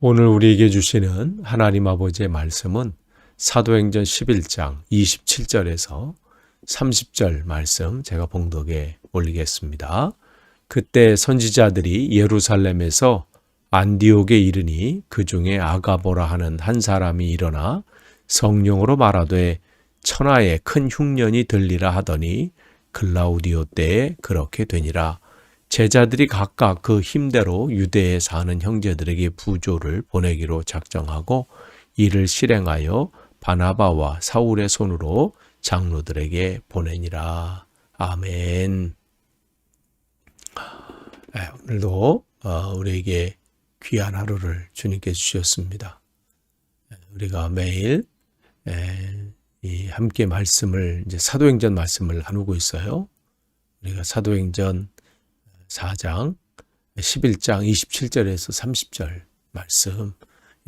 오늘 우리에게 주시는 하나님 아버지의 말씀은 사도행전 11장 27절에서 30절 말씀 제가 봉독에 올리겠습니다. 그때 선지자들이 예루살렘에서 안디옥에 이르니 그 중에 아가보라 하는 한 사람이 일어나 성령으로 말하되 천하에 큰 흉년이 들리라 하더니 글라우디오 때에 그렇게 되니라. 제자들이 각각 그 힘대로 유대에 사는 형제들에게 부조를 보내기로 작정하고 이를 실행하여 바나바와 사울의 손으로 장로들에게 보내니라. 아멘. 오늘도 우리에게 귀한 하루를 주님께 주셨습니다. 우리가 매일 함께 말씀을 이제 사도행전 말씀을 나누고 있어요. 우리가 사도행전 4장 11장 27절에서 30절 말씀,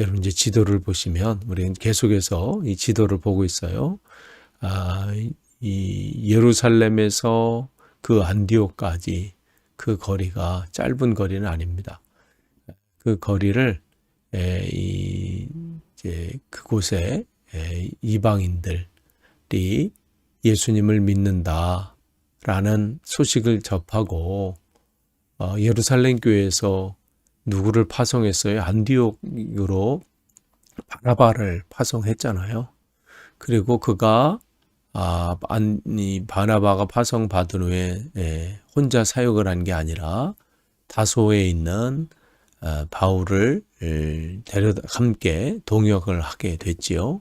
여러분 이제 지도를 보시면 우리는 계속해서 이 지도를 보고 있어요. 이 예루살렘에서 그 안디옥까지 그 거리가 짧은 거리는 아닙니다. 그 거리를 이제 그곳에 이방인들이 예수님을 믿는다라는 소식을 접하고 예루살렘 교회에서 누구를 파송했어요? 안디옥으로 바나바를 파송했잖아요. 그리고 그가 바나바가 파송받은 후에 혼자 사역을 한 게 아니라 다소에 있는 바울을 데려다 함께 동역을 하게 됐지요.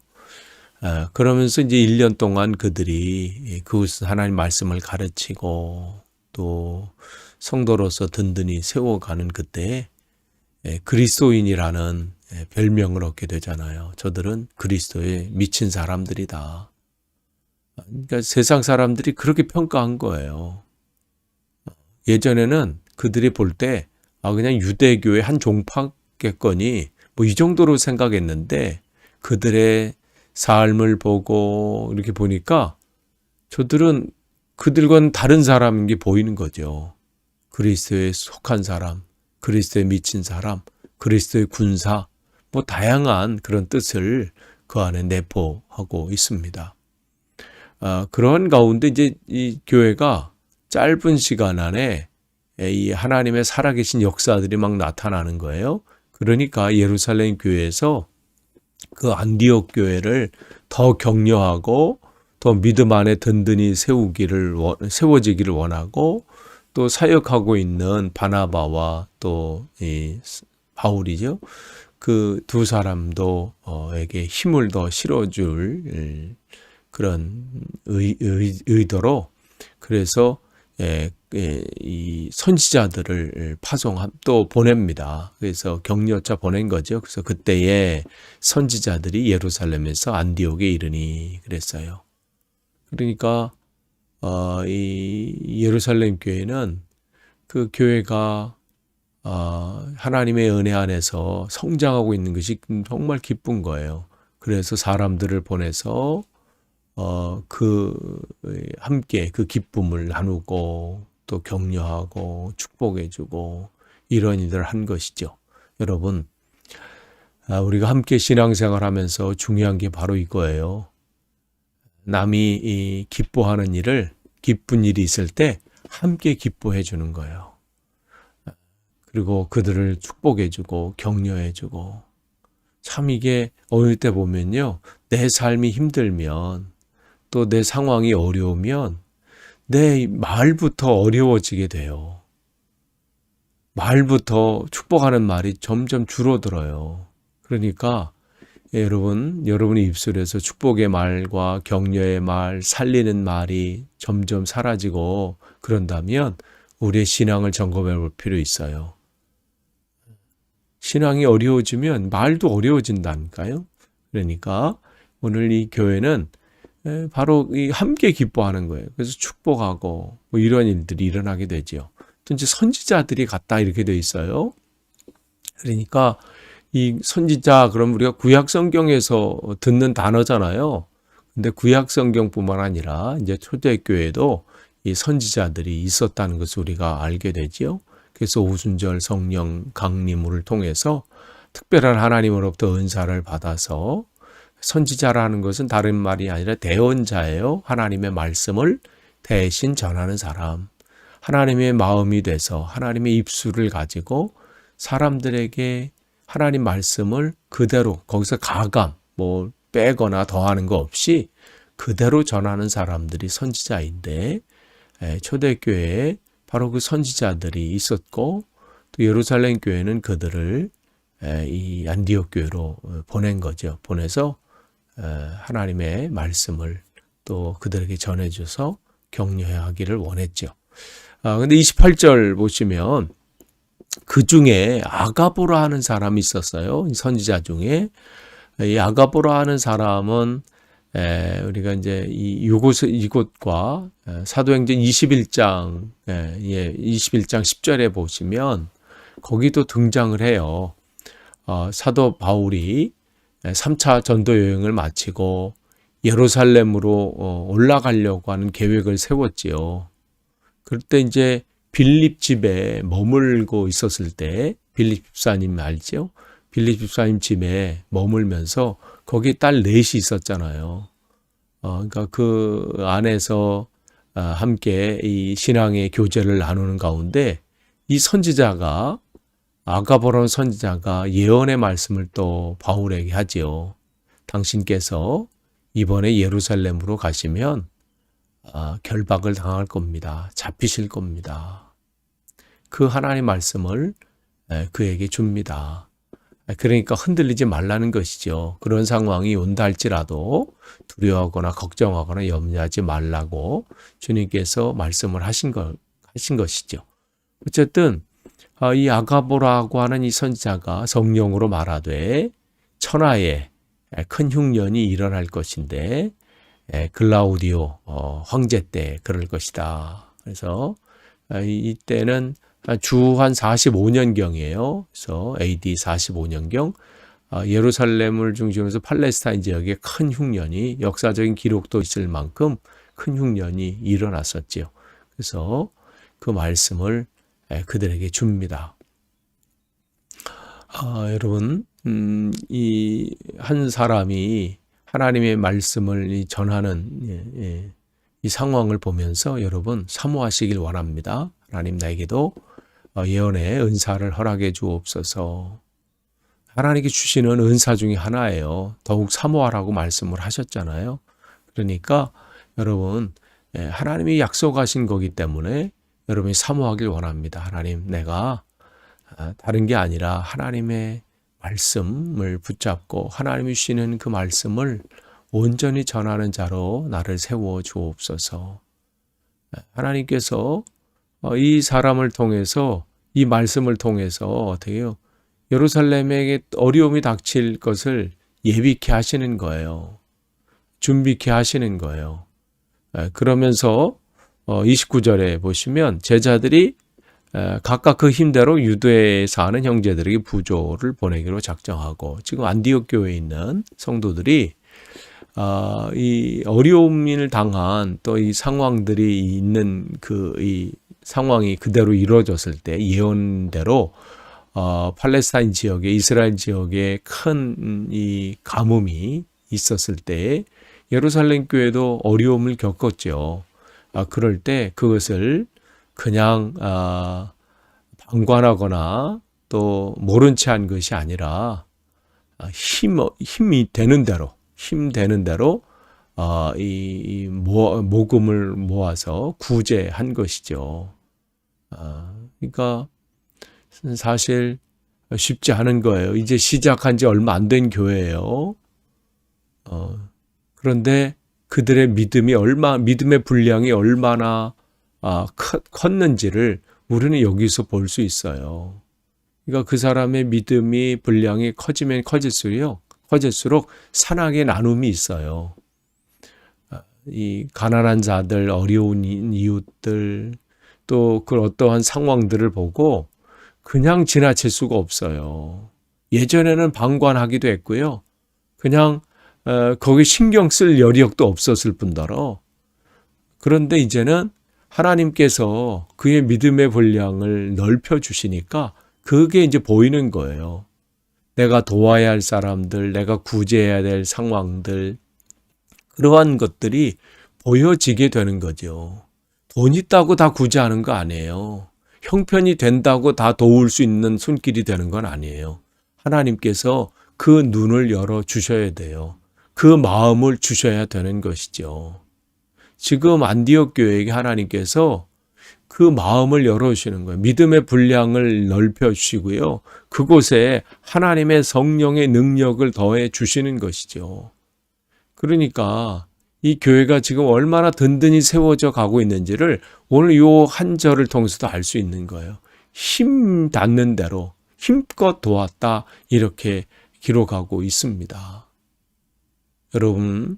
그러면서 이제 1년 동안 그들이 그곳에서 하나님 말씀을 가르치고 또 성도로서 든든히 세워가는 그때에 그리스도인이라는 별명을 얻게 되잖아요. 저들은 그리스도에 미친 사람들이다. 그러니까 세상 사람들이 그렇게 평가한 거예요. 예전에는 그들이 볼 때 그냥 유대교의 한 종파겠거니 뭐 이 정도로 생각했는데 그들의 삶을 보고 이렇게 보니까 저들은 그들과는 다른 사람인 게 보이는 거죠. 그리스도에 속한 사람, 그리스도에 미친 사람, 그리스도의 군사, 뭐 다양한 그런 뜻을 그 안에 내포하고 있습니다. 그런 가운데 이제 이 교회가 짧은 시간 안에 이 하나님의 살아계신 역사들이 막 나타나는 거예요. 그러니까 예루살렘 교회에서 그 안디옥 교회를 더 격려하고 더 믿음 안에 든든히 세워지기를 원하고 또 사역하고 있는 바나바와 또 이 바울이죠. 그 두 사람도 에게 힘을 더 실어줄 그런 의도로 그래서 이 선지자들을 또 보냅니다. 그래서 격려차 보낸 거죠. 그래서 그때에 선지자들이 예루살렘에서 안디옥에 이르니 그랬어요. 그러니까 이 예루살렘 교회는 그 교회가 하나님의 은혜 안에서 성장하고 있는 것이 정말 기쁜 거예요. 그래서 사람들을 보내서 함께 그 기쁨을 나누고 또 격려하고 축복해주고 이런 일을 한 것이죠. 여러분, 우리가 함께 신앙생활하면서 중요한 게 바로 이거예요. 남이 기뻐하는 일을 기쁜 일이 있을 때 함께 기뻐해 주는 거예요. 그리고 그들을 축복해 주고 격려해 주고 참 이게 어릴 때 보면요. 내 삶이 힘들면 또 내 상황이 어려우면 내 말부터 어려워지게 돼요. 말부터 축복하는 말이 점점 줄어들어요. 그러니까 여러분의 입술에서 축복의 말과 격려의 말, 살리는 말이 점점 사라지고 그런다면 우리의 신앙을 점검해 볼 필요 있어요. 신앙이 어려워지면 말도 어려워진다니까요. 그러니까 오늘 이 교회는 바로 이 함께 기뻐하는 거예요. 그래서 축복하고 뭐 이런 일들이 일어나게 되죠. 또 이제 선지자들이 갔다 이렇게 돼 있어요. 그러니까 이 선지자 그럼 우리가 구약 성경에서 듣는 단어잖아요. 근데 구약 성경뿐만 아니라 이제 초대교회도 이 선지자들이 있었다는 것을 우리가 알게 되지요. 그래서 오순절 성령 강림을 통해서 특별한 하나님으로부터 은사를 받아서 선지자라는 것은 다른 말이 아니라 대언자예요. 하나님의 말씀을 대신 전하는 사람. 하나님의 마음이 돼서 하나님의 입술을 가지고 사람들에게 하나님 말씀을 그대로 거기서 가감, 뭐 빼거나 더하는 거 없이 그대로 전하는 사람들이 선지자인데 초대교회에 바로 그 선지자들이 있었고 또 예루살렘 교회는 그들을 이 안디옥 교회로 보낸 거죠. 보내서 하나님의 말씀을 또 그들에게 전해줘서 격려하기를 원했죠. 근데 28절 보시면 그 중에 아가보라 하는 사람이 있었어요. 선지자 중에. 이 아가보라 하는 사람은 우리가 이제 이곳과 사도행전 21장 21장 10절에 보시면 거기도 등장을 해요. 사도 바울이 3차 전도 여행을 마치고 예루살렘으로 올라가려고 하는 계획을 세웠지요. 그때 이제 빌립 집에 머물고 있었을 때 빌립 집사님 알죠? 빌립 집사님 집에 머물면서 거기 딸 넷이 있었잖아요. 그러니까 그 안에서 함께 이 신앙의 교제를 나누는 가운데 이 선지자가 아가보라는 선지자가 예언의 말씀을 또 바울에게 하지요. 당신께서 이번에 예루살렘으로 가시면 결박을 당할 겁니다. 잡히실 겁니다. 그 하나님의 말씀을 그에게 줍니다. 그러니까 흔들리지 말라는 것이죠. 그런 상황이 온다 할지라도 두려워하거나 걱정하거나 염려하지 말라고 주님께서 말씀을 하신 것이죠. 어쨌든 이 아가보라고 하는 이 선지자가 성령으로 말하되 천하에 큰 흉년이 일어날 것인데 글라우디오 황제 때 그럴 것이다. 그래서 이때는 주 한 45년경이에요. 그래서 AD 45년경 예루살렘을 중심으로 해서 팔레스타인 지역에 큰 흉년이 역사적인 기록도 있을 만큼 큰 흉년이 일어났었지요. 그래서 그 말씀을 그들에게 줍니다. 여러분, 이 한 사람이 하나님의 말씀을 전하는 이 상황을 보면서 여러분 사모하시길 원합니다. 하나님 나에게도 예언의 은사를 허락해 주옵소서. 하나님께 주시는 은사 중에 하나예요. 더욱 사모하라고 말씀을 하셨잖아요. 그러니까 여러분 하나님이 약속하신 거기 때문에 여러분이 사모하길 원합니다. 하나님 내가 다른 게 아니라 하나님의 말씀을 붙잡고 하나님이 주시는 그 말씀을 온전히 전하는 자로 나를 세워 주옵소서. 하나님께서 이 사람을 통해서 이 말씀을 통해서 어떻게 해요? 예루살렘에게 어려움이 닥칠 것을 예비케 하시는 거예요. 준비케 하시는 거예요. 그러면서 29절에 보시면 제자들이 각각 그 힘대로 유대에 사는 형제들에게 부조를 보내기로 작정하고 지금 안디옥 교회에 있는 성도들이 이 어려움을 당한 또 이 상황들이 있는 이 상황이 그대로 이루어졌을 때 예언대로 팔레스타인 지역에 이스라엘 지역에 큰 이 가뭄이 있었을 때 예루살렘 교회도 어려움을 겪었죠. 그럴 때 그것을 그냥 방관하거나 또 모른 채 한 것이 아니라 힘이 되는 대로 이 모금을 모아서 구제한 것이죠. 그러니까 사실 쉽지 않은 거예요. 이제 시작한 지 얼마 안 된 교회예요. 그런데 그들의 믿음의 분량이 얼마나 컸는지를 우리는 여기서 볼 수 있어요. 그러니까 그 사람의 믿음이 분량이 커지면 커질수록 산악의 나눔이 있어요. 이 가난한 자들, 어려운 이웃들, 또 그 어떠한 상황들을 보고 그냥 지나칠 수가 없어요. 예전에는 방관하기도 했고요. 그냥 거기 신경 쓸 여력도 없었을 뿐더러 그런데 이제는 하나님께서 그의 믿음의 분량을 넓혀 주시니까 그게 이제 보이는 거예요. 내가 도와야 할 사람들, 내가 구제해야 될 상황들, 그러한 것들이 보여지게 되는 거죠. 돈 있다고 다 구제하는 거 아니에요. 형편이 된다고 다 도울 수 있는 손길이 되는 건 아니에요. 하나님께서 그 눈을 열어 주셔야 돼요. 그 마음을 주셔야 되는 것이죠. 지금 안디옥 교회에게 하나님께서 그 마음을 열어주시는 거예요. 믿음의 분량을 넓혀주시고요. 그곳에 하나님의 성령의 능력을 더해 주시는 것이죠. 그러니까 이 교회가 지금 얼마나 든든히 세워져 가고 있는지를 오늘 이 한 절을 통해서도 알 수 있는 거예요. 힘 닿는 대로 힘껏 도왔다 이렇게 기록하고 있습니다. 여러분,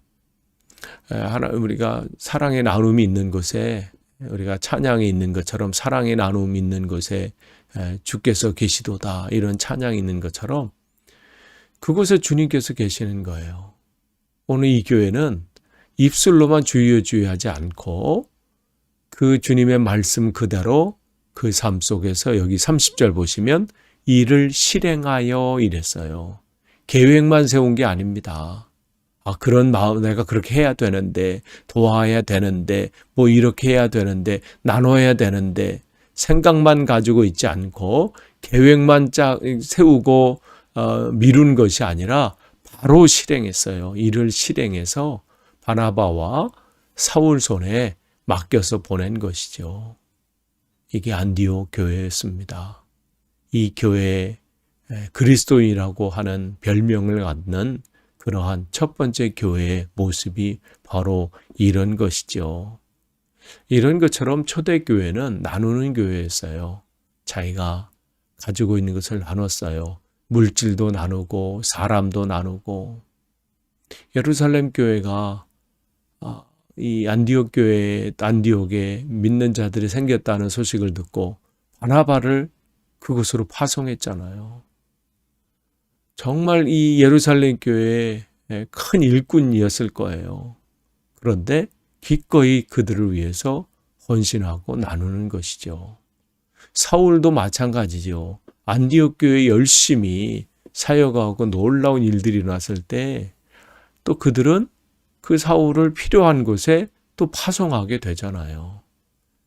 우리가 사랑의 나눔이 있는 곳에, 우리가 찬양이 있는 것처럼 사랑의 나눔이 있는 곳에 주께서 계시도다 이런 찬양이 있는 것처럼 그곳에 주님께서 계시는 거예요. 오늘 이 교회는 입술로만 주여 주여 하지 않고 그 주님의 말씀 그대로 그 삶 속에서 여기 30절 보시면 이를 실행하여 이랬어요. 계획만 세운 게 아닙니다. 그런 마음, 내가 그렇게 해야 되는데, 도와야 되는데, 뭐 이렇게 해야 되는데, 나눠야 되는데, 생각만 가지고 있지 않고, 계획만 세우고, 미룬 것이 아니라, 바로 실행했어요. 이를 실행해서 바나바와 사울 손에 맡겨서 보낸 것이죠. 이게 안디옥 교회였습니다. 이 교회에 그리스도인이라고 하는 별명을 갖는 그러한 첫 번째 교회의 모습이 바로 이런 것이죠. 이런 것처럼 초대교회는 나누는 교회였어요. 자기가 가지고 있는 것을 나눴어요. 물질도 나누고 사람도 나누고. 예루살렘 교회가 이 안디옥 교회, 안디옥에 믿는 자들이 생겼다는 소식을 듣고 바나바를 그곳으로 파송했잖아요. 정말 이 예루살렘 교회의 큰 일꾼이었을 거예요. 그런데 기꺼이 그들을 위해서 헌신하고 나누는 것이죠. 사울도 마찬가지죠. 안디옥 교회에 열심히 사역하고 놀라운 일들이 일어났을 때 또 그들은 그 사울을 필요한 곳에 또 파송하게 되잖아요.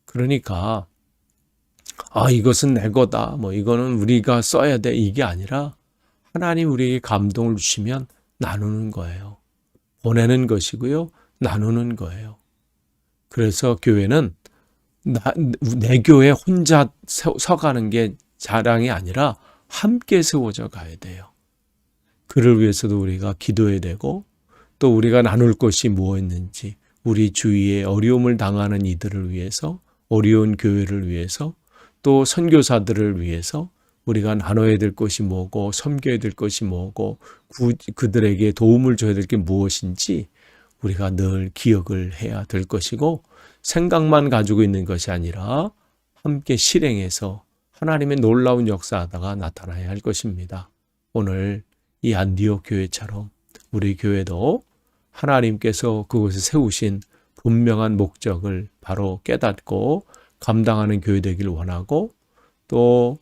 그러니까 이것은 내 거다. 이거는 우리가 써야 돼. 이게 아니라 하나님 우리에게 감동을 주시면 나누는 거예요. 보내는 것이고요. 나누는 거예요. 그래서 교회는 내 교회 혼자 서가는 게 자랑이 아니라 함께 세워져 가야 돼요. 그를 위해서도 우리가 기도해야 되고 또 우리가 나눌 것이 무엇인지 우리 주위에 어려움을 당하는 이들을 위해서 어려운 교회를 위해서 또 선교사들을 위해서 우리가 나눠야 될 것이 뭐고 섬겨야 될 것이 뭐고 그들에게 도움을 줘야 될 게 무엇인지 우리가 늘 기억을 해야 될 것이고 생각만 가지고 있는 것이 아니라 함께 실행해서 하나님의 놀라운 역사하다가 나타나야 할 것입니다. 오늘 이 안디옥 교회처럼 우리 교회도 하나님께서 그곳에 세우신 분명한 목적을 바로 깨닫고 감당하는 교회 되길 원하고 또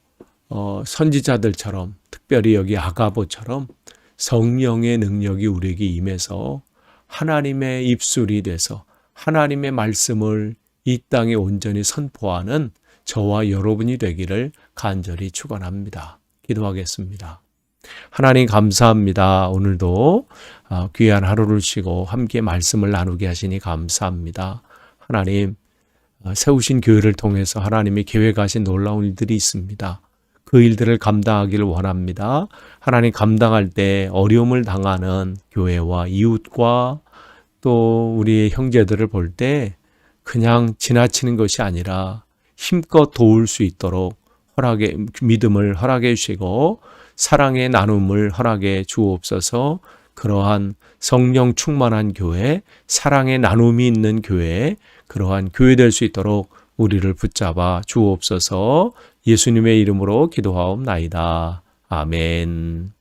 선지자들처럼 특별히 여기 아가보처럼 성령의 능력이 우리에게 임해서 하나님의 입술이 돼서 하나님의 말씀을 이 땅에 온전히 선포하는 저와 여러분이 되기를 간절히 축원합니다. 기도하겠습니다. 하나님 감사합니다. 오늘도 귀한 하루를 쉬고 함께 말씀을 나누게 하시니 감사합니다. 하나님 세우신 교회를 통해서 하나님이 계획하신 놀라운 일들이 있습니다. 그 일들을 감당하기를 원합니다. 하나님 감당할 때 어려움을 당하는 교회와 이웃과 또 우리의 형제들을 볼 때 그냥 지나치는 것이 아니라 힘껏 도울 수 있도록 믿음을 허락해 주시고 사랑의 나눔을 허락해 주옵소서. 그러한 성령 충만한 교회, 사랑의 나눔이 있는 교회, 그러한 교회 될 수 있도록 우리를 붙잡아 주옵소서. 예수님의 이름으로 기도하옵나이다. 아멘.